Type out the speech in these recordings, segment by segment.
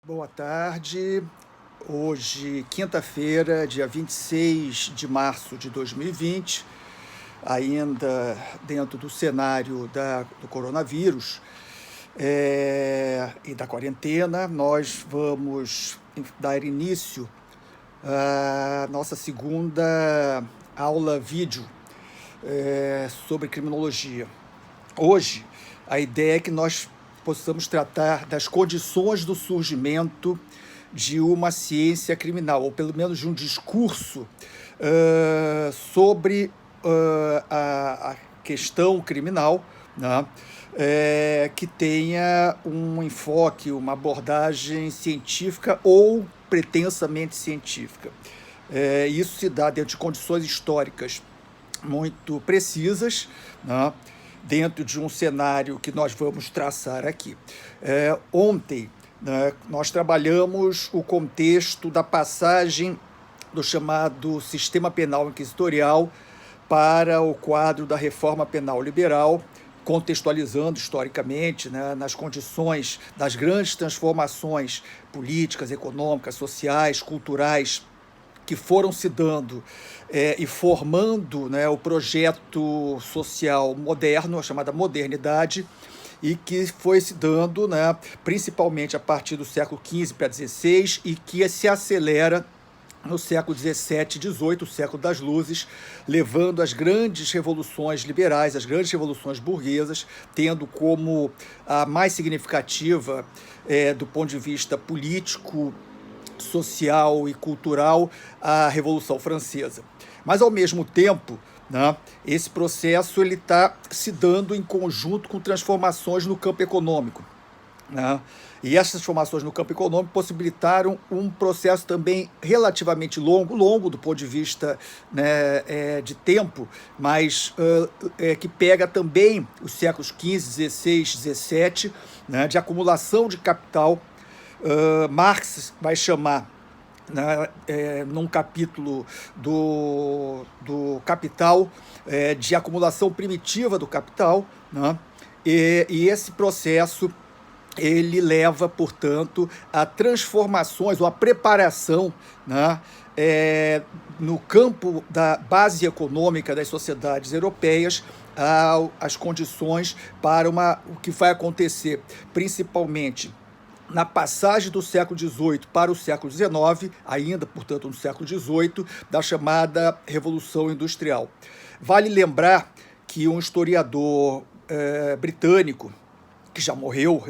Boa tarde. Hoje, quinta-feira, dia 26 de março de 2020, ainda dentro do cenário do coronavírus e da quarentena, nós vamos dar início à nossa segunda aula vídeo sobre criminologia. Hoje, a ideia é que nós possamos tratar das condições do surgimento de uma ciência criminal, ou pelo menos de um discurso sobre a questão criminal, né, que tenha um enfoque, uma abordagem científica ou pretensamente científica. Isso se dá dentro de condições históricas muito precisas, né, dentro de um cenário que nós vamos traçar aqui. Ontem, né, nós trabalhamos o contexto da passagem do chamado sistema penal inquisitorial para o quadro da reforma penal liberal, contextualizando historicamente, né, nas condições das grandes transformações políticas, econômicas, sociais, culturais, que foram se dando e formando, né, o projeto social moderno, a chamada modernidade, e que foi se dando, né, principalmente a partir do século XV para XVI, e que se acelera no século XVII e XVIII, o século das luzes, levando às grandes revoluções liberais, às grandes revoluções burguesas, tendo como a mais significativa, do ponto de vista político, social e cultural, a Revolução Francesa. Mas, ao mesmo tempo, né, esse processo está se dando em conjunto com transformações no campo econômico, né? E essas transformações no campo econômico possibilitaram um processo também relativamente longo do ponto de vista, né, de tempo, mas que pega também os séculos XV, XVI, XVII, né, de acumulação de capital. Marx vai chamar, né, num capítulo do Capital, de acumulação primitiva do capital, né, e esse processo ele leva, portanto, a transformações ou a preparação, né, no campo da base econômica das sociedades europeias, as condições para o que vai acontecer, principalmente na passagem do século XVIII para o século XIX, ainda, portanto, no século XVIII, da chamada Revolução Industrial. Vale lembrar que um historiador britânico, que já morreu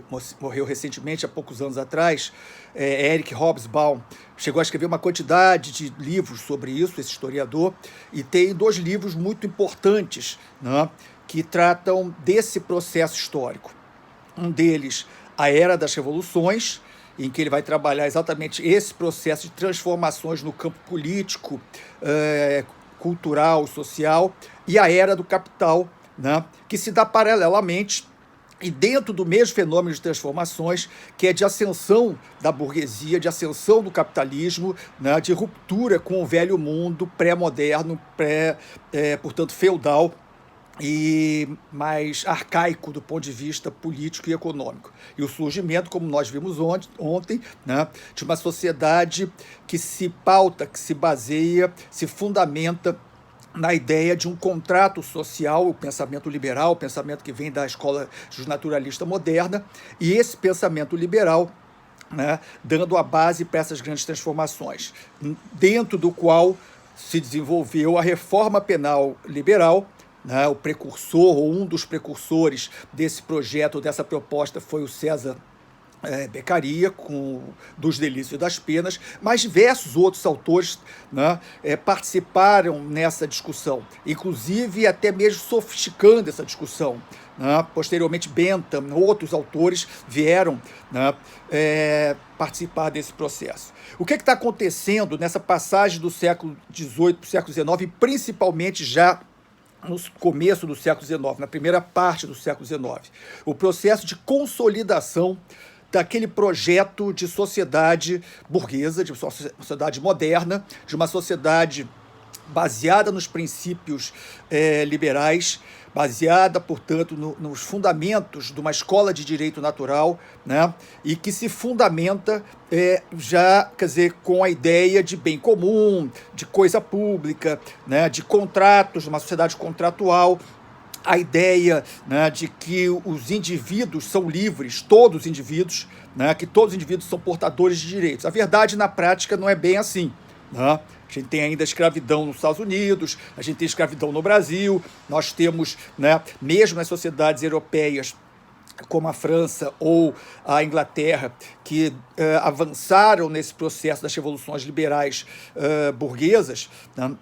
recentemente, há poucos anos atrás, Eric Hobsbawm, chegou a escrever uma quantidade de livros sobre isso, esse historiador, e tem 2 livros muito importantes, né, que tratam desse processo histórico. Um deles, A Era das Revoluções, em que ele vai trabalhar exatamente esse processo de transformações no campo político, cultural, social, e A Era do Capital, né, que se dá paralelamente e dentro do mesmo fenômeno de transformações, que é de ascensão da burguesia, de ascensão do capitalismo, né, de ruptura com o velho mundo pré-moderno, portanto, feudal, e mais arcaico do ponto de vista político e econômico. E o surgimento, como nós vimos ontem, né, de uma sociedade que se pauta, que se baseia, se fundamenta na ideia de um contrato social, o pensamento liberal, o pensamento que vem da escola justnaturalista moderna, e esse pensamento liberal, né, dando a base para essas grandes transformações, dentro do qual se desenvolveu a reforma penal liberal, né, o precursor, ou um dos precursores desse projeto, dessa proposta, foi o César Beccaria, dos Delícios e das Penas, mas diversos outros autores, né, participaram nessa discussão, inclusive até mesmo sofisticando essa discussão, né. Posteriormente, Bentham, outros autores vieram, né, participar desse processo. O que está acontecendo nessa passagem do século XVIII para o século XIX, e principalmente já no começo do século XIX, na primeira parte do século XIX? O processo de consolidação daquele projeto de sociedade burguesa, de uma sociedade moderna, de uma sociedade baseada nos princípios liberais, baseada, portanto, nos fundamentos de uma escola de direito natural, né, e que se fundamenta já, quer dizer, com a ideia de bem comum, de coisa pública, né, de contratos, de uma sociedade contratual, a ideia, né, de que os indivíduos são livres, todos os indivíduos, né, que todos os indivíduos são portadores de direitos. A verdade, na prática, não é bem assim, né? A gente tem ainda escravidão nos Estados Unidos, a gente tem escravidão no Brasil, nós temos, né, mesmo nas sociedades europeias, como a França ou a Inglaterra, que avançaram nesse processo das revoluções liberais burguesas, né,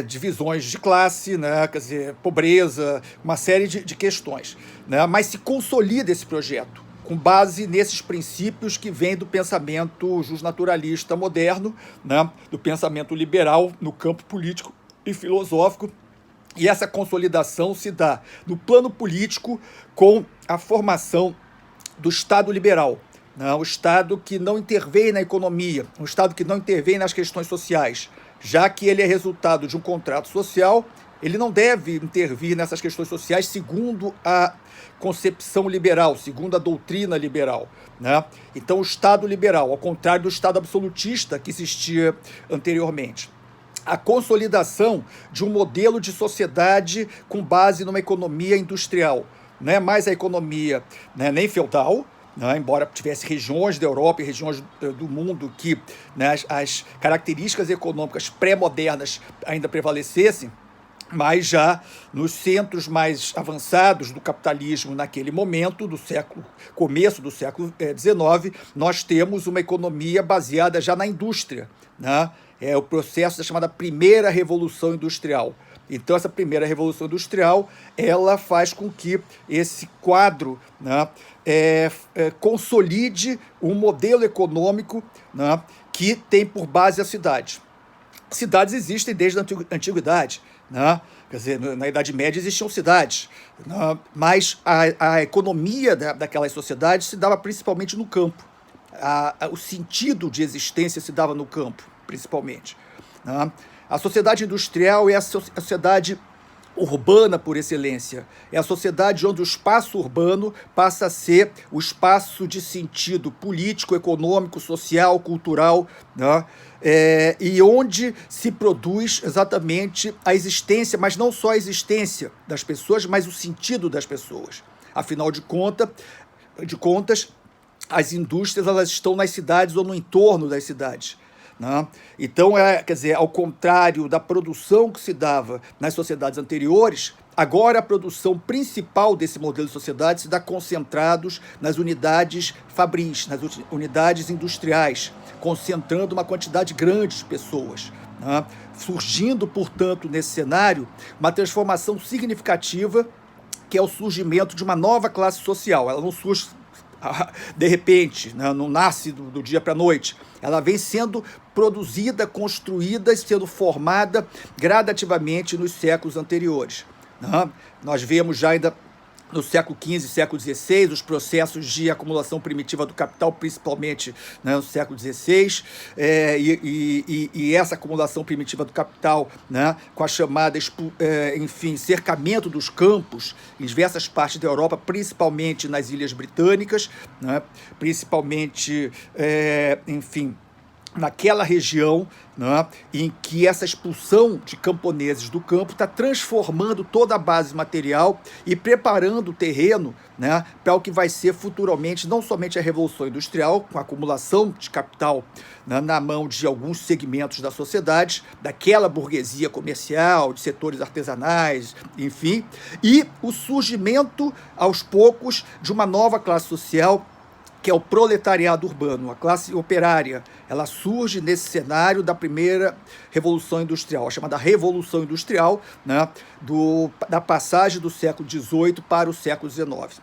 divisões de classe, né, quer dizer, pobreza, uma série de questões, né, mas se consolida esse projeto com base nesses princípios que vêm do pensamento justnaturalista moderno, né, do pensamento liberal no campo político e filosófico. E essa consolidação se dá no plano político com a formação do Estado liberal, né, o Estado que não intervém na economia, um Estado que não intervém nas questões sociais, já que ele é resultado de um contrato social. Ele não deve intervir nessas questões sociais segundo a concepção liberal, segundo a doutrina liberal, né? Então, o Estado liberal, ao contrário do Estado absolutista que existia anteriormente. A consolidação de um modelo de sociedade com base numa economia industrial. Não é mais a economia, né, nem feudal, né, embora tivesse regiões da Europa e regiões do mundo que, né, as características econômicas pré-modernas ainda prevalecessem, mas já nos centros mais avançados do capitalismo naquele momento, começo do século XIX, nós temos uma economia baseada já na indústria, né? É o processo da chamada primeira revolução industrial. Então, essa primeira revolução industrial, ela faz com que esse quadro, né, consolide um modelo econômico, né, que tem por base a cidade. Cidades existem desde a antiguidade, né? Quer dizer, na Idade Média existiam cidades, né? Mas a economia daquelas sociedades se dava principalmente no campo. O sentido de existência se dava no campo, principalmente, né? A sociedade industrial é a sociedade urbana por excelência. É a sociedade onde o espaço urbano passa a ser o espaço de sentido político, econômico, social, cultural, né? E onde se produz exatamente a existência, mas não só a existência das pessoas, mas o sentido das pessoas. Afinal de contas, as indústrias, elas estão nas cidades ou no entorno das cidades, né? Então, quer dizer, ao contrário da produção que se dava nas sociedades anteriores, agora a produção principal desse modelo de sociedade se dá concentrados nas unidades fabris, nas unidades industriais, concentrando uma quantidade grande de pessoas, né? Surgindo, portanto, nesse cenário, uma transformação significativa, que é o surgimento de uma nova classe social. Ela não surge de repente, né, não nasce do dia para a noite. Ela vem sendo produzida, construída, sendo formada gradativamente nos séculos anteriores, né? Nós vemos já ainda no século XV, século XVI, os processos de acumulação primitiva do capital, principalmente, né, no século XVI, e essa acumulação primitiva do capital, né, com a chamada, cercamento dos campos em diversas partes da Europa, principalmente nas Ilhas Britânicas, né, principalmente, naquela região, né, em que essa expulsão de camponeses do campo está transformando toda a base material e preparando o terreno, né, para o que vai ser futuramente não somente a Revolução Industrial, com a acumulação de capital, né, na mão de alguns segmentos da sociedade, daquela burguesia comercial, de setores artesanais, enfim, e o surgimento, aos poucos, de uma nova classe social, que é o proletariado urbano, a classe operária. Ela surge nesse cenário da primeira Revolução Industrial, a chamada Revolução Industrial, né, da passagem do século XVIII para o século XIX.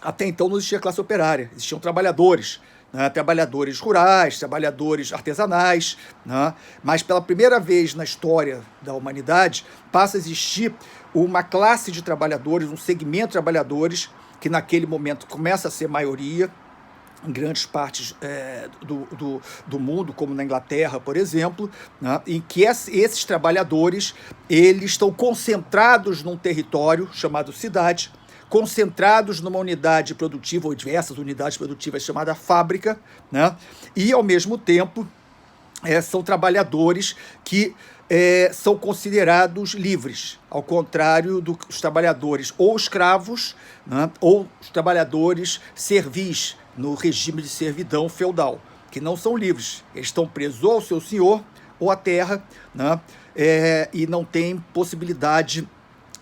Até então não existia classe operária, existiam trabalhadores, né, trabalhadores rurais, trabalhadores artesanais, né, mas pela primeira vez na história da humanidade passa a existir uma classe de trabalhadores, um segmento de trabalhadores que naquele momento começa a ser maioria, em grandes partes do mundo, como na Inglaterra, por exemplo, né, em que esses trabalhadores eles estão concentrados num território chamado cidade, concentrados numa unidade produtiva ou diversas unidades produtivas chamada fábrica, né, e, ao mesmo tempo, são trabalhadores que são considerados livres, ao contrário dos trabalhadores ou escravos, né, ou os trabalhadores servis, no regime de servidão feudal, que não são livres. Eles estão presos ou ao seu senhor ou à terra, né, e não têm possibilidade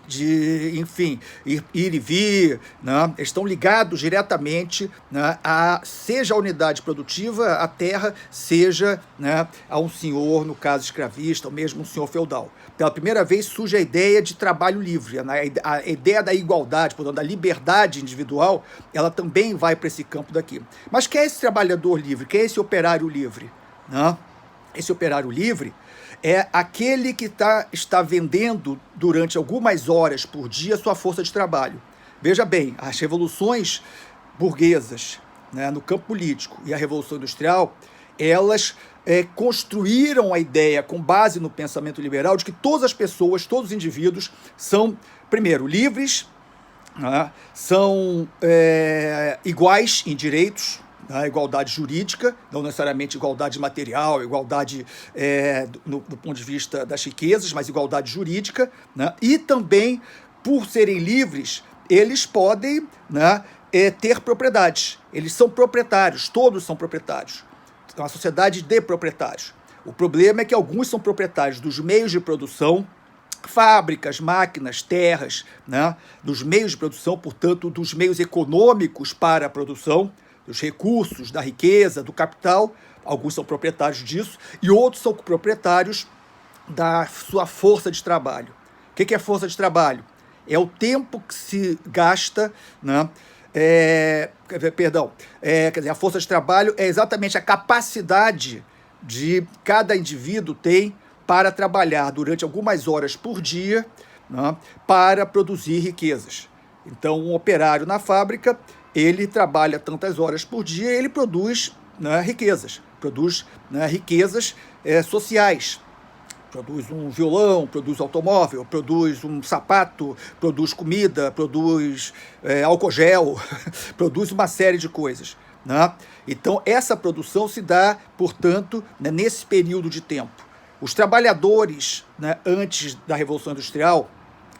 de, enfim, ir e vir, né? Estão ligados diretamente, né, seja a unidade produtiva, a terra, seja, né, a um senhor, no caso escravista, ou mesmo um senhor feudal. Pela primeira vez surge a ideia de trabalho livre, né? A ideia da igualdade, portanto, da liberdade individual, ela também vai para esse campo daqui. Mas quem é esse trabalhador livre? Quem é esse operário livre? Né? Esse operário livre é aquele que está vendendo durante algumas horas por dia sua força de trabalho. Veja bem, as revoluções burguesas, né, no campo político e a Revolução Industrial, elas construíram a ideia, com base no pensamento liberal, de que todas as pessoas, todos os indivíduos são, primeiro, livres, né, são iguais em direitos, a igualdade jurídica, não necessariamente igualdade material, igualdade do ponto de vista das riquezas, mas igualdade jurídica, né? E também, por serem livres, eles podem, né, ter propriedades. Eles são proprietários, todos são proprietários. É uma sociedade de proprietários. O problema é que alguns são proprietários dos meios de produção, fábricas, máquinas, terras, né, dos meios de produção, portanto, dos meios econômicos para a produção, dos recursos, da riqueza, do capital. Alguns são proprietários disso e outros são proprietários da sua força de trabalho. O que é força de trabalho? É o tempo que se gasta, né? Quer dizer, a força de trabalho é exatamente a capacidade de cada indivíduo tem para trabalhar durante algumas horas por dia, né, para produzir riquezas. Então, um operário na fábrica, ele trabalha tantas horas por dia e ele produz, né, riquezas. Produz, né, riquezas sociais. Produz um violão, produz automóvel, produz um sapato, produz comida, produz álcool gel, produz uma série de coisas, né? Então, essa produção se dá, portanto, né, nesse período de tempo. Os trabalhadores, né, antes da Revolução Industrial,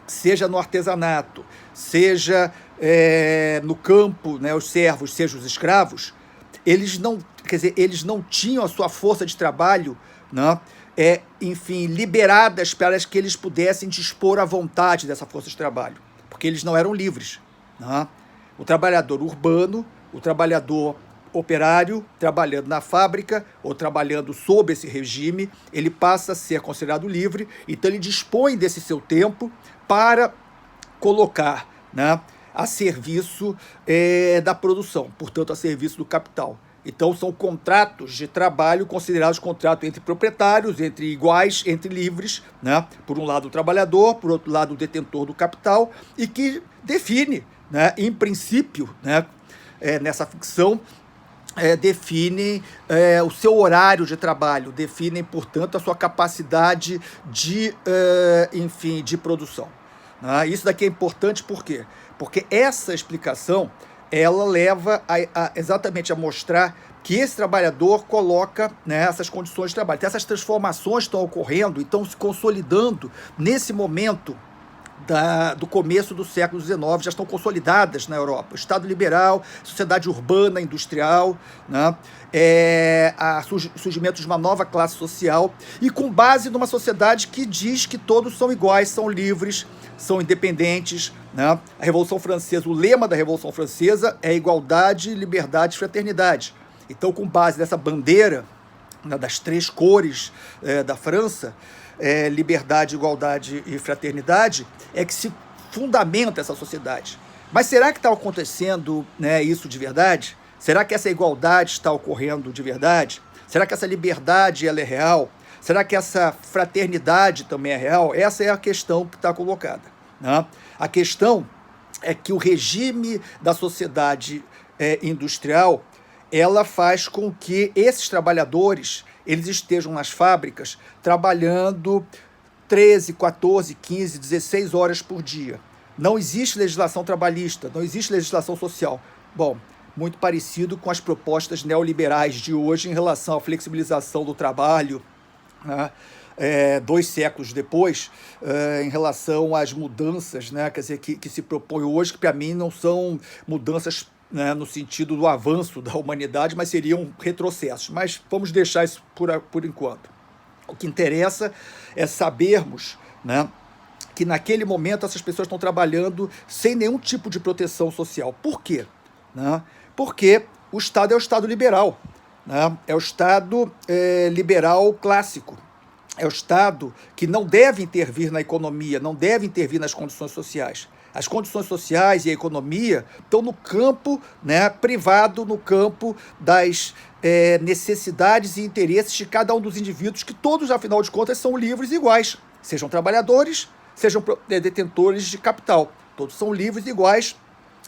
seja no artesanato, seja no campo, né, os servos, seja os escravos, eles não tinham a sua força de trabalho, né, enfim, liberadas para que eles pudessem dispor à vontade dessa força de trabalho, porque eles não eram livres, né? O trabalhador urbano, o trabalhador operário, trabalhando na fábrica ou trabalhando sob esse regime, ele passa a ser considerado livre, então ele dispõe desse seu tempo para colocar, né, a serviço da produção, portanto, a serviço do capital. Então, são contratos de trabalho considerados contratos entre proprietários, entre iguais, entre livres, né? Por um lado o trabalhador, por outro lado o detentor do capital, e que define, né, em princípio, né, nessa ficção, definem o seu horário de trabalho, definem, portanto, a sua capacidade de, enfim, de produção. Né? Isso daqui é importante por quê? Porque essa explicação ela leva exatamente a mostrar que esse trabalhador coloca, né, essas condições de trabalho. Então, essas transformações estão ocorrendo e estão se consolidando nesse momento do começo do século XIX, já estão consolidadas na Europa. O Estado liberal, sociedade urbana, industrial, né, surgimento de uma nova classe social e com base numa sociedade que diz que todos são iguais, são livres, são independentes, né? A Revolução Francesa, o lema da Revolução Francesa é igualdade, liberdade e fraternidade. Então, com base nessa bandeira, né, das três cores da França, liberdade, igualdade e fraternidade, é que se fundamenta essa sociedade. Mas será que está acontecendo, né, isso de verdade? Será que essa igualdade está ocorrendo de verdade? Será que essa liberdade ela é real? Será que essa fraternidade também é real? Essa é a questão que está colocada, né? A questão é que o regime da sociedade industrial ela faz com que esses trabalhadores eles estejam nas fábricas trabalhando 13, 14, 15, 16 horas por dia. Não existe legislação trabalhista, não existe legislação social. Bom, muito parecido com as propostas neoliberais de hoje em relação à flexibilização do trabalho, né? 2 séculos depois, em relação às mudanças, né, quer dizer, que se propõe hoje, que para mim não são mudanças, né, no sentido do avanço da humanidade, mas seriam retrocessos. Mas vamos deixar isso por enquanto. O que interessa é sabermos, né, que naquele momento essas pessoas estão trabalhando sem nenhum tipo de proteção social. Por quê? Né? Porque o Estado é o Estado liberal, né? É o Estado liberal clássico. É o Estado que não deve intervir na economia, não deve intervir nas condições sociais. As condições sociais e a economia estão no campo, né, privado, no campo das necessidades e interesses de cada um dos indivíduos, que todos, afinal de contas, são livres e iguais. Sejam trabalhadores, sejam detentores de capital. Todos são livres, iguais,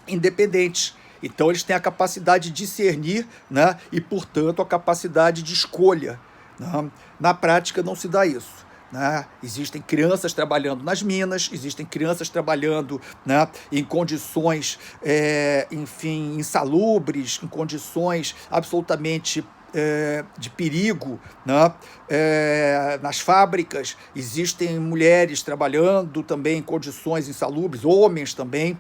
independentes. Então, eles têm a capacidade de discernir, né, e, portanto, a capacidade de escolha. Né? Na prática, não se dá isso. Né? Existem crianças trabalhando nas minas, existem crianças trabalhando, né, em condições, enfim, insalubres, em condições absolutamente de perigo, né? Nas fábricas. Existem mulheres trabalhando também em condições insalubres, homens também.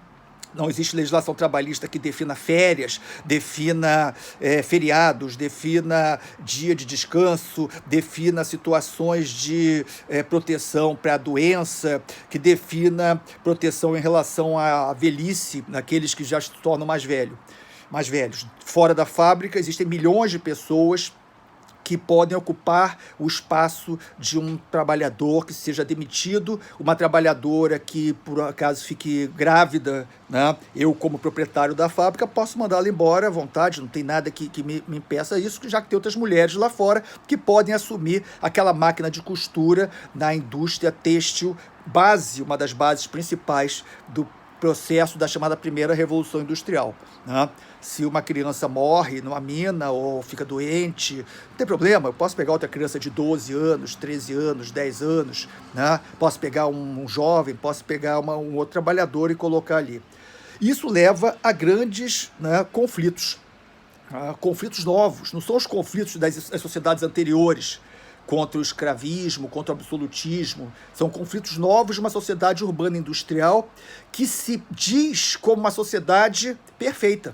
Não existe legislação trabalhista que defina férias, defina feriados, defina dia de descanso, defina situações de proteção para a doença, que defina proteção em relação à velhice, naqueles que já se tornam mais velhos. Fora da fábrica existem milhões de pessoas que podem ocupar o espaço de um trabalhador que seja demitido, uma trabalhadora que, por acaso, fique grávida, né? Eu, como proprietário da fábrica, posso mandá-la embora à vontade, não tem nada que me impeça isso, já que tem outras mulheres lá fora que podem assumir aquela máquina de costura na indústria têxtil, uma das bases principais do processo da chamada primeira revolução industrial. Né? Se uma criança morre numa mina ou fica doente, não tem problema, eu posso pegar outra criança de 12 anos, 13 anos, 10 anos, né? Posso pegar um jovem, posso pegar um outro trabalhador e colocar ali. Isso leva a grandes, né, conflitos, conflitos novos, não são os conflitos das sociedades anteriores, contra o escravismo, contra o absolutismo. São conflitos novos de uma sociedade urbana industrial que se diz como uma sociedade perfeita.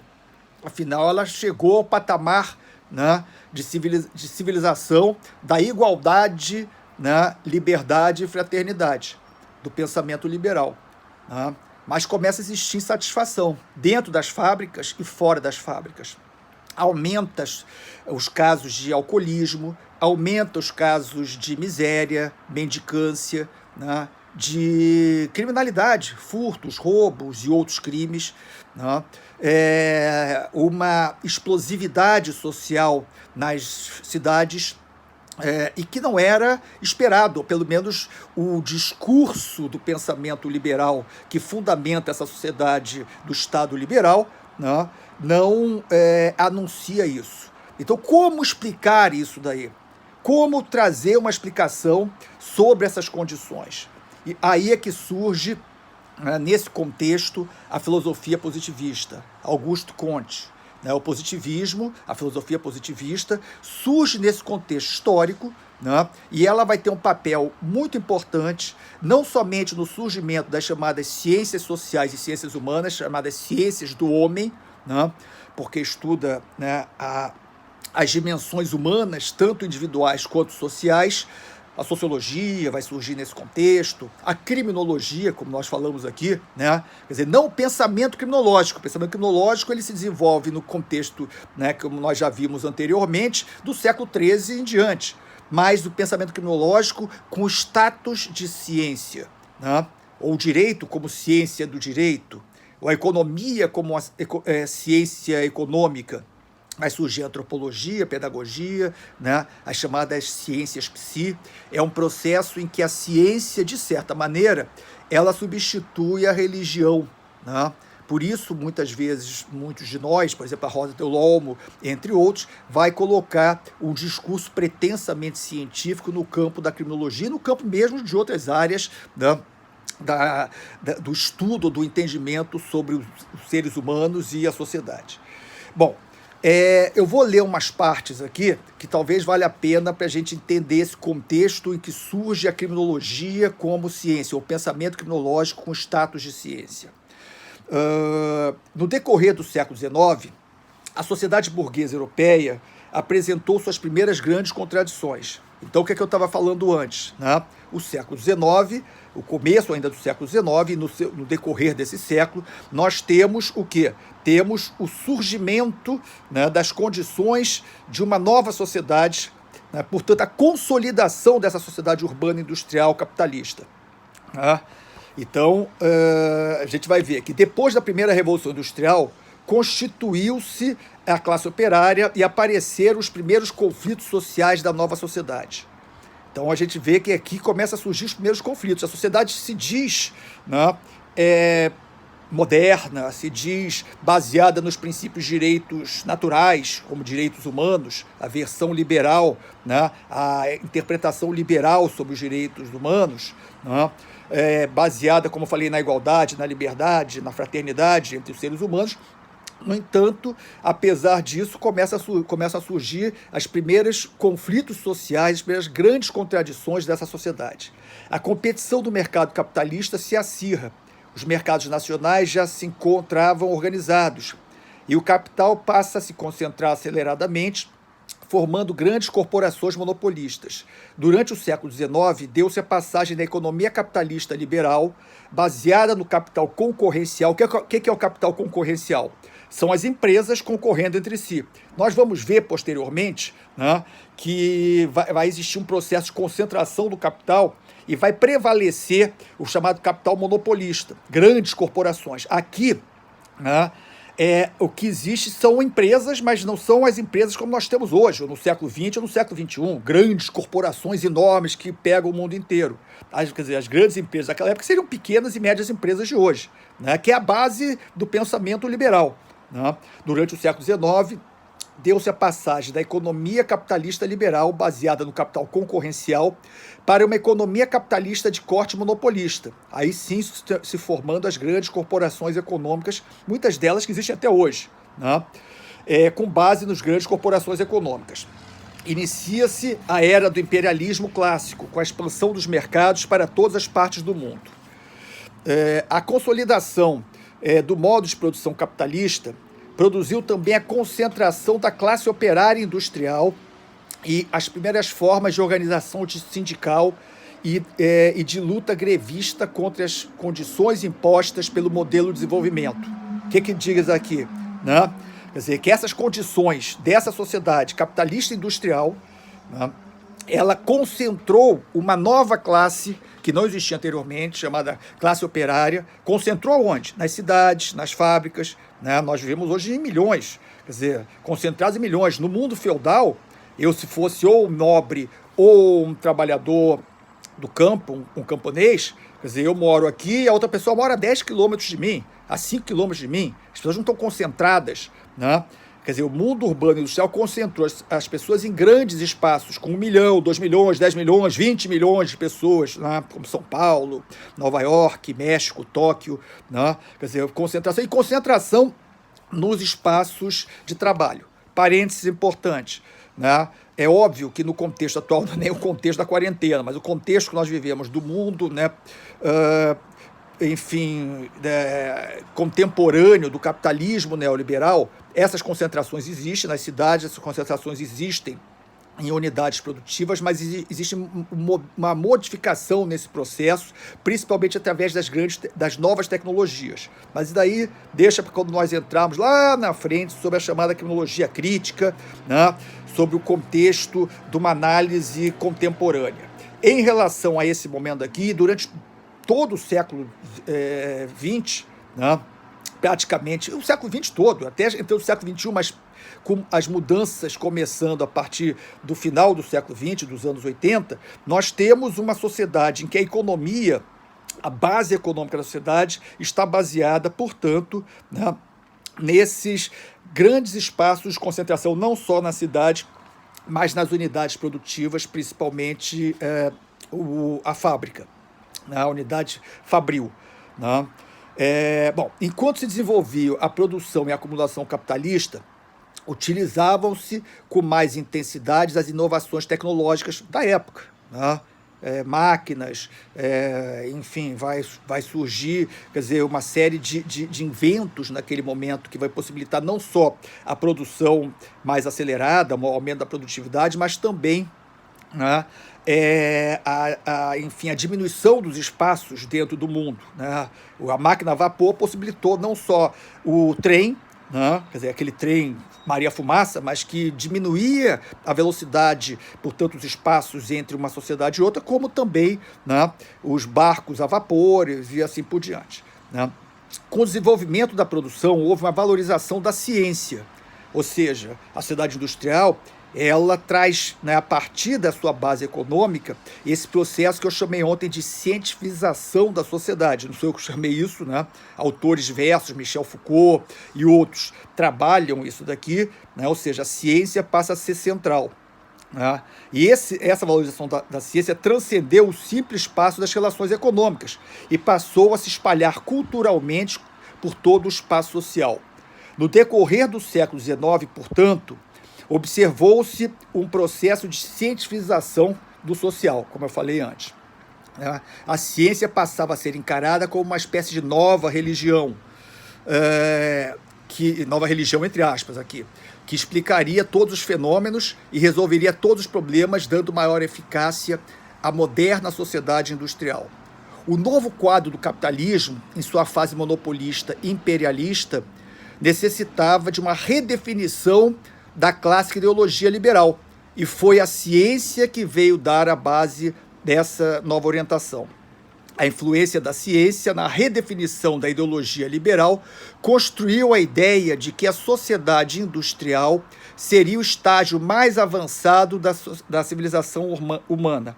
Afinal, ela chegou ao patamar, né, de civilização, da igualdade, né, liberdade e fraternidade, do pensamento liberal. Né? Mas começa a existir insatisfação dentro das fábricas e fora das fábricas. Aumenta os casos de alcoolismo, aumenta os casos de miséria, mendicância, né, de criminalidade, furtos, roubos e outros crimes, né, uma explosividade social nas cidades, e que não era esperado, ou pelo menos o discurso do pensamento liberal que fundamenta essa sociedade do Estado liberal, né, não anuncia isso. Então, como explicar isso daí? Como trazer uma explicação sobre essas condições? E aí é que surge, nesse contexto, a filosofia positivista, Augusto Comte. O positivismo, a filosofia positivista, surge nesse contexto histórico, né? E ela vai ter um papel muito importante, não somente no surgimento das chamadas ciências sociais e ciências humanas, chamadas ciências do homem, né? Porque estuda, né, as dimensões humanas, tanto individuais quanto sociais. A sociologia vai surgir nesse contexto, a criminologia, como nós falamos aqui, né? Quer dizer, não o pensamento criminológico. O pensamento criminológico ele se desenvolve no contexto, né, como nós já vimos anteriormente, do século XIII em diante, mas o pensamento criminológico com status de ciência, né? Ou o direito como ciência do direito, ou a economia como ciência econômica. Vai surgir a antropologia, a pedagogia, né? As chamadas ciências psi. É um processo em que a ciência, de certa maneira, ela substitui a religião, né? Por isso, muitas vezes, muitos de nós, por exemplo, a Rosa Del Olmo, entre outros, vai colocar um discurso pretensamente científico no campo da criminologia, no campo mesmo de outras áreas, né, do estudo, do entendimento sobre os seres humanos e a sociedade. Bom, eu vou ler umas partes aqui que talvez valha a pena para a gente entender esse contexto em que surge a criminologia como ciência, ou pensamento criminológico com status de ciência. No decorrer do século XIX, a sociedade burguesa europeia apresentou suas primeiras grandes contradições. Então, o que eu estava falando antes? Né? O século XIX, o começo ainda do século XIX, no decorrer desse século, nós temos o quê? Temos o surgimento, né, das condições de uma nova sociedade, né, portanto, a consolidação dessa sociedade urbana industrial capitalista. Né? Então, a gente vai ver que depois da primeira Revolução Industrial, constituiu-se a classe operária e apareceram os primeiros conflitos sociais da nova sociedade. Então a gente vê que aqui começa a surgir os primeiros conflitos. A sociedade se diz, né, moderna, se diz baseada nos princípios de direitos naturais, como direitos humanos, a versão liberal, né, a interpretação liberal sobre os direitos humanos, né, baseada, como eu falei, na igualdade, na liberdade, na fraternidade entre os seres humanos. No entanto, apesar disso, começam a surgir os primeiros conflitos sociais, as primeiras grandes contradições dessa sociedade. A competição do mercado capitalista se acirra. Os mercados nacionais já se encontravam organizados e o capital passa a se concentrar aceleradamente, formando grandes corporações monopolistas. Durante o século XIX, deu-se a passagem da economia capitalista liberal, baseada no capital concorrencial. O que é o capital concorrencial? São as empresas concorrendo entre si. Nós vamos ver posteriormente, né, que vai existir um processo de concentração do capital e vai prevalecer o chamado capital monopolista, grandes corporações. Aqui, né, o que existe são empresas, mas não são as empresas como nós temos hoje, ou no século XX ou no século XXI, grandes corporações enormes que pegam o mundo inteiro. Quer dizer, as grandes empresas daquela época seriam pequenas e médias empresas de hoje, né, que é a base do pensamento liberal. Né? Durante o século XIX, deu-se a passagem da economia capitalista liberal, baseada no capital concorrencial, para uma economia capitalista de corte monopolista. Aí sim se formando as grandes corporações econômicas, muitas delas que existem até hoje, né? Com base nas grandes corporações econômicas. Inicia-se a era do imperialismo clássico, com a expansão dos mercados para todas as partes do mundo. A consolidação do modo de produção capitalista produziu também a concentração da classe operária industrial e as primeiras formas de organização sindical e de luta grevista contra as condições impostas pelo modelo de desenvolvimento. O que diz aqui? Né? Quer dizer, que essas condições dessa sociedade capitalista industrial, né, ela concentrou uma nova classe que não existia anteriormente, chamada classe operária. Concentrou onde? Nas cidades, nas fábricas, né? Nós vivemos hoje em milhões, quer dizer, concentrados em milhões. No mundo feudal, se fosse ou um nobre ou um trabalhador do campo, um camponês, quer dizer, eu moro aqui e a outra pessoa mora a 10 quilômetros de mim, a 5 quilômetros de mim. As pessoas não estão concentradas, né? Quer dizer, o mundo urbano e industrial concentrou as pessoas em grandes espaços, com 1 milhão, 2 milhões, 10 milhões, 20 milhões de pessoas, né? Como São Paulo, Nova York, México, Tóquio, né? Quer dizer, concentração nos espaços de trabalho. Parênteses importantes, né? É óbvio que no contexto atual, não é nem o contexto da quarentena, mas o contexto que nós vivemos do mundo, né? Enfim, contemporâneo do capitalismo neoliberal, essas concentrações existem nas cidades, essas concentrações existem em unidades produtivas, mas existe uma modificação nesse processo, principalmente através das novas tecnologias. Mas daí deixa para quando nós entrarmos lá na frente sobre a chamada criminologia crítica, né, sobre o contexto de uma análise contemporânea. Em relação a esse momento aqui, durante todo o século XX, né, praticamente, o século XX todo, até então o século XXI, mas com as mudanças começando a partir do final do século XX, dos anos 80, nós temos uma sociedade em que a economia A base econômica da sociedade está baseada, portanto, né, nesses grandes espaços de concentração, não só na cidade, mas nas unidades produtivas, principalmente a fábrica, né, a unidade fabril. Né? Bom, enquanto se desenvolvia a produção e a acumulação capitalista, utilizavam-se com mais intensidade as inovações tecnológicas da época, né? Máquinas, enfim, vai surgir, quer dizer, uma série de inventos naquele momento que vai possibilitar não só a produção mais acelerada, o aumento da produtividade, mas também, né, enfim, a diminuição dos espaços dentro do mundo. Né? A máquina a vapor possibilitou não só o trem, né? Quer dizer, aquele trem Maria Fumaça, mas que diminuía a velocidade, portanto, os espaços entre uma sociedade e outra, como também, né, os barcos a vapor e assim por diante. Né? Com o desenvolvimento da produção, houve uma valorização da ciência, ou seja, a sociedade industrial ela traz, né, a partir da sua base econômica, esse processo que eu chamei ontem de cientifização da sociedade. Não sou eu que chamei isso, né? Autores diversos, Michel Foucault e outros, trabalham isso daqui, né? Ou seja, a ciência passa a ser central. Né? E essa valorização da ciência transcendeu o simples espaço das relações econômicas e passou a se espalhar culturalmente por todo o espaço social. No decorrer do século XIX, portanto, observou-se um processo de cientificação do social, como eu falei antes. A ciência passava a ser encarada como uma espécie de nova religião, nova religião entre aspas aqui, que explicaria todos os fenômenos e resolveria todos os problemas, dando maior eficácia à moderna sociedade industrial. O novo quadro do capitalismo, em sua fase monopolista e imperialista, necessitava de uma redefinição da clássica ideologia liberal, e foi a ciência que veio dar a base dessa nova orientação. A influência da ciência na redefinição da ideologia liberal construiu a ideia de que a sociedade industrial seria o estágio mais avançado da civilização humana,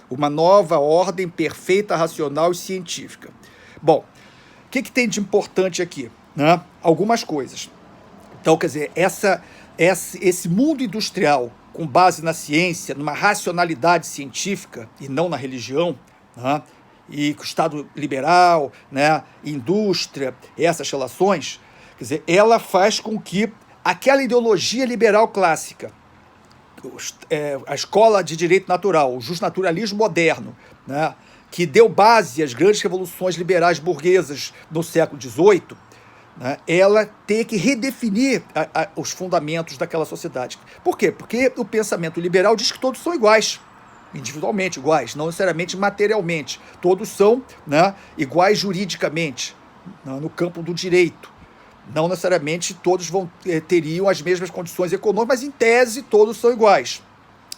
uma nova ordem perfeita, racional e científica. Bom, o que tem de importante aqui? Né? Algumas coisas. Então, quer dizer, esse mundo industrial com base na ciência, numa racionalidade científica e não na religião, né? E o Estado liberal, né? Indústria, essas relações, quer dizer, ela faz com que aquela ideologia liberal clássica, a escola de direito natural, o justnaturalismo moderno, né? Que deu base às grandes revoluções liberais burguesas no século XVIII, né, ela tem que redefinir os fundamentos daquela sociedade. Por quê? Porque o pensamento liberal diz que todos são iguais, individualmente iguais, não necessariamente materialmente. Todos são, né, iguais juridicamente, né, no campo do direito. Não necessariamente todos teriam as mesmas condições econômicas, mas em tese todos são iguais.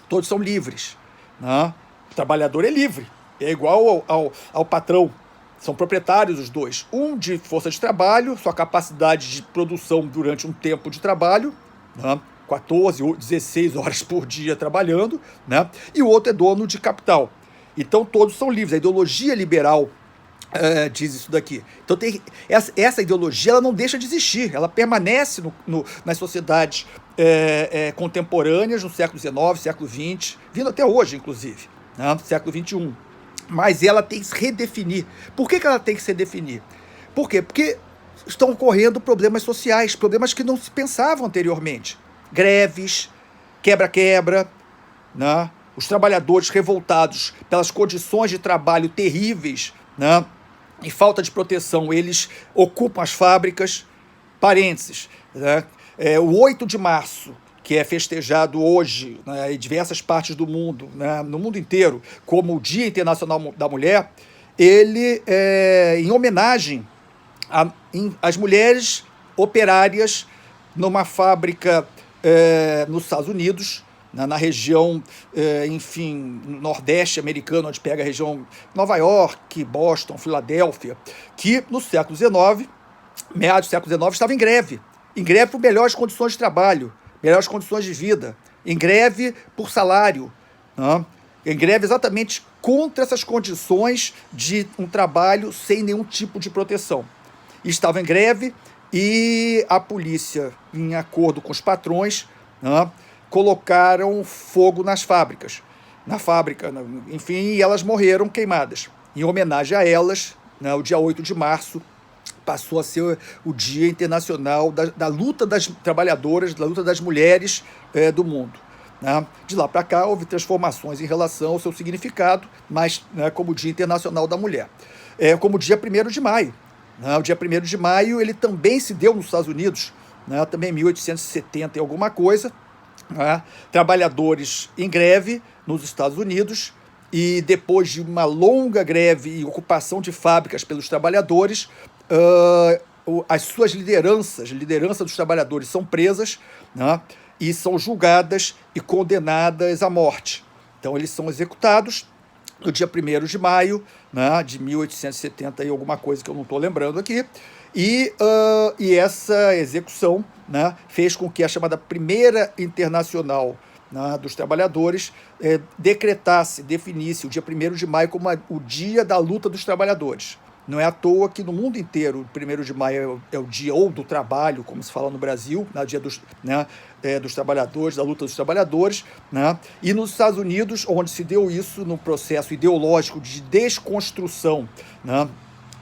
Todos são livres. Né? O trabalhador é livre, é igual ao patrão. São proprietários os dois. Um de força de trabalho, sua capacidade de produção durante um tempo de trabalho, né? 14 ou 16 horas por dia trabalhando, né? E o outro é dono de capital. Então todos são livres. A ideologia liberal diz isso daqui. Então essa ideologia ela não deixa de existir, ela permanece nas sociedades contemporâneas, no século XIX, século XX, vindo até hoje, inclusive, né? Século XXI. Mas ela tem que se redefinir. Por que ela tem que se redefinir? Por quê? Porque estão ocorrendo problemas sociais, problemas que não se pensavam anteriormente. Greves, quebra-quebra, né? Os trabalhadores revoltados pelas condições de trabalho terríveis, né? E falta de proteção, eles ocupam as fábricas. Parênteses, né? O 8 de março, que é festejado hoje, né, em diversas partes do mundo, né, no mundo inteiro, como o Dia Internacional da Mulher, ele é em homenagem às mulheres operárias numa fábrica nos Estados Unidos, na região, enfim, nordeste americano, onde pega a região Nova York, Boston, Filadélfia, que no século XIX, meados do século XIX, estava em greve por melhores condições de trabalho, melhores condições de vida, em greve por salário, né? em greve exatamente contra essas condições de um trabalho sem nenhum tipo de proteção. Estava em greve e a polícia, em acordo com os patrões, né, colocaram fogo nas fábricas. Na fábrica, enfim, e elas morreram queimadas. Em homenagem a elas, né, o dia 8 de março passou a ser o Dia Internacional da luta das trabalhadoras, da luta das mulheres do mundo. Né? De lá para cá houve transformações em relação ao seu significado, mas né, como Dia Internacional da Mulher. Como dia 1º de maio. Né? O dia 1º de maio ele também se deu nos Estados Unidos, né? Também em 1870 e alguma coisa, né? Trabalhadores em greve nos Estados Unidos, e depois de uma longa greve e ocupação de fábricas pelos trabalhadores, as suas liderança dos trabalhadores são presas, né, e são julgadas e condenadas à morte. Então eles são executados no dia 1º de maio, né, de 1870 e alguma coisa que eu não estou lembrando aqui, e essa execução, né, fez com que a chamada Primeira Internacional, né, dos Trabalhadores definisse o dia 1º de maio como o Dia da Luta dos Trabalhadores. Não é à toa que no mundo inteiro o 1º de maio é o dia ou do trabalho, como se fala no Brasil, né, dia dos, né, dos trabalhadores, da luta dos trabalhadores, né, e nos Estados Unidos, onde se deu isso no processo ideológico de desconstrução, né,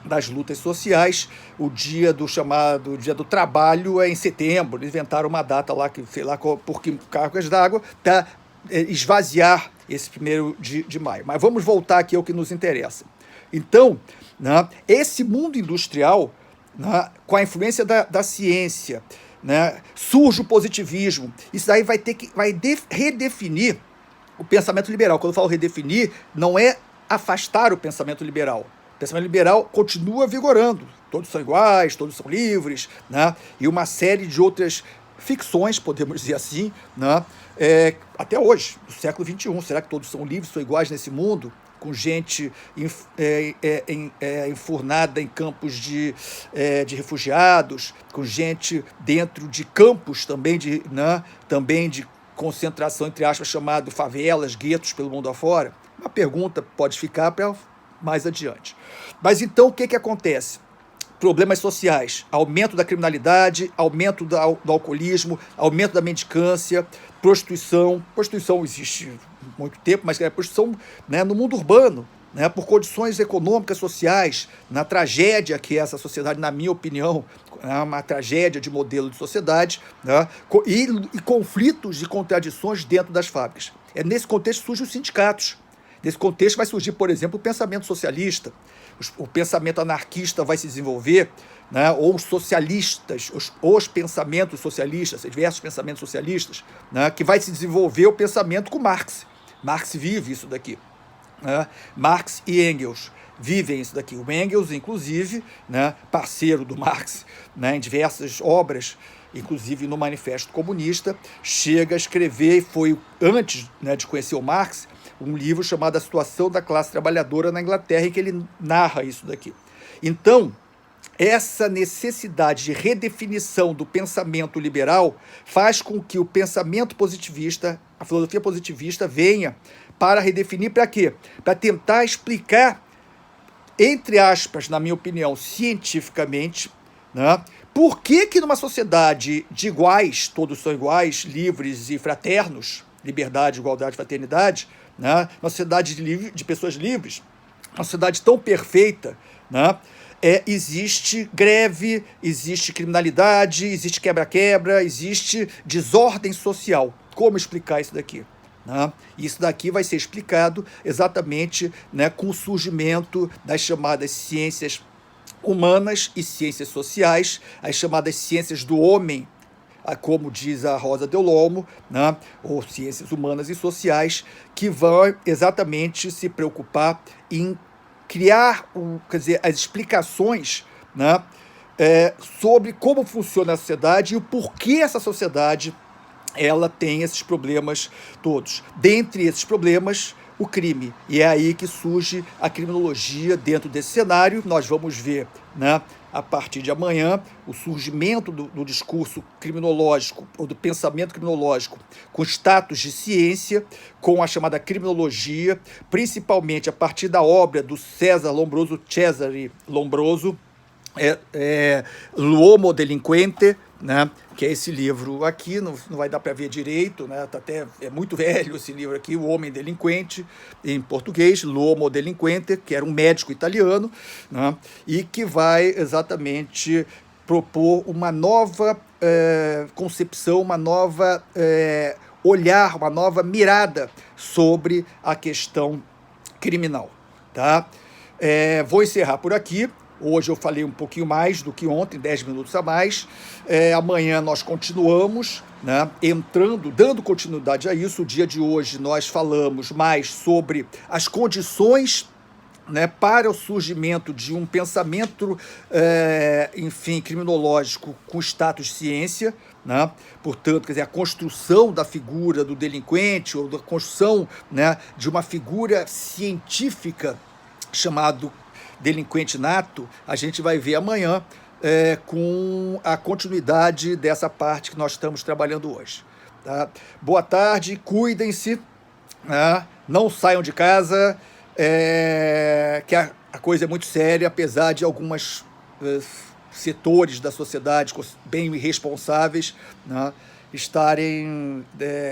das lutas sociais, o dia do chamado Dia do Trabalho é em setembro. Eles inventaram uma data lá, que sei lá por que cargas d'água, para esvaziar esse 1º de maio. Mas vamos voltar aqui ao que nos interessa. Então, né, esse mundo industrial, né, com a influência da ciência, né, surge o positivismo. Isso daí vai redefinir o pensamento liberal. Quando eu falo redefinir, não é afastar o pensamento liberal. O pensamento liberal continua vigorando. Todos são iguais, todos são livres, né, e uma série de outras ficções, podemos dizer assim, né, até hoje, no século XXI. Será que todos são livres, são iguais nesse mundo? Com gente enfurnada em campos de refugiados, com gente dentro de campos também de concentração, entre aspas, chamado favelas, guetos pelo mundo afora. Uma pergunta pode ficar para mais adiante. Mas então o que acontece? Problemas sociais, aumento da criminalidade, aumento do alcoolismo, aumento da mendicância, prostituição. Prostituição existe há muito tempo, mas é prostituição, né, no mundo urbano, né, por condições econômicas, sociais, na tragédia que é essa sociedade, na minha opinião, é uma tragédia de modelo de sociedade, né, e conflitos e contradições dentro das fábricas. É nesse contexto que surgem os sindicatos. Nesse contexto vai surgir, por exemplo, o pensamento socialista, o pensamento anarquista vai se desenvolver, né, ou os socialistas, os pensamentos socialistas, diversos pensamentos socialistas, né, que vai se desenvolver o pensamento com Marx. Marx vive isso daqui. Né? Marx e Engels vivem isso daqui. O Engels, inclusive, né, parceiro do Marx, né, em diversas obras, inclusive no Manifesto Comunista, chega a escrever, e foi antes, né, de conhecer o Marx, um livro chamado A Situação da Classe Trabalhadora na Inglaterra, em que ele narra isso daqui. Então, essa necessidade de redefinição do pensamento liberal faz com que o pensamento positivista, a filosofia positivista, venha para redefinir para quê? Para tentar explicar, entre aspas, na minha opinião, cientificamente, né, por que numa sociedade de iguais, todos são iguais, livres e fraternos, liberdade, igualdade, fraternidade, né, uma sociedade de pessoas livres, uma sociedade tão perfeita, né, existe greve, existe criminalidade, existe quebra-quebra, existe desordem social. Como explicar isso daqui? Né? Isso daqui vai ser explicado exatamente, né, com o surgimento das chamadas ciências humanas e ciências sociais, as chamadas ciências do homem, como diz a Rosa del Olmo, né, ou ciências humanas e sociais, que vão exatamente se preocupar em criar, as explicações, né, sobre como funciona a sociedade e o porquê essa sociedade ela tem esses problemas todos. Dentre esses problemas, o crime. E é aí que surge a criminologia dentro desse cenário. Nós vamos ver, né, a partir de amanhã, o surgimento do discurso criminológico, ou do pensamento criminológico, com status de ciência, com a chamada criminologia, principalmente a partir da obra do Cesare Lombroso, L'Uomo Delinquente, né, que é esse livro aqui, não vai dar para ver direito, né, é muito velho esse livro aqui, O Homem Delinquente, em português, L'Uomo Delinquente, que era um médico italiano, né, e que vai exatamente propor uma nova concepção, uma nova olhar, uma nova mirada sobre a questão criminal. Tá? Vou encerrar por aqui. Hoje eu falei um pouquinho mais do que ontem, 10 minutos a mais. Amanhã nós continuamos, né, dando continuidade a isso. O dia de hoje nós falamos mais sobre as condições, né, para o surgimento de um pensamento, enfim, criminológico com status de ciência, né? Portanto, quer dizer, a construção da figura do delinquente, ou da construção, né, de uma figura científica chamado delinquente nato, a gente vai ver amanhã com a continuidade dessa parte que nós estamos trabalhando hoje. Tá? Boa tarde, cuidem-se, né? Não saiam de casa, que a coisa é muito séria, apesar de alguns setores da sociedade bem irresponsáveis, né, estarem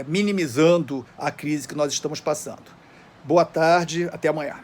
minimizando a crise que nós estamos passando. Boa tarde, até amanhã.